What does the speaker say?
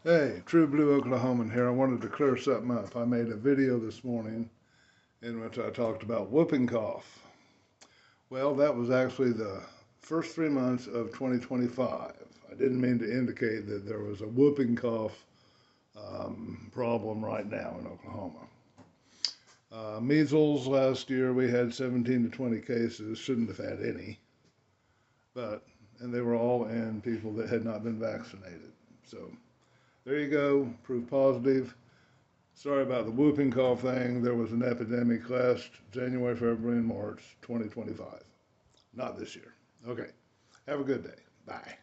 Hey, True Blue Oklahoman here. I wanted to clear something up. I made a video this morning in which I talked about whooping cough. Well, that was actually the first 3 months of 2025. I didn't mean to indicate that there was a whooping cough problem right now in Oklahoma. Measles last year, we had 17 to 20 cases. Shouldn't have had any, and they were all in people that had not been vaccinated. So there you go, proof positive. Sorry about the whooping cough thing. There was an epidemic last January, February, and March 2025. Not this year. Okay. Have a good day. Bye.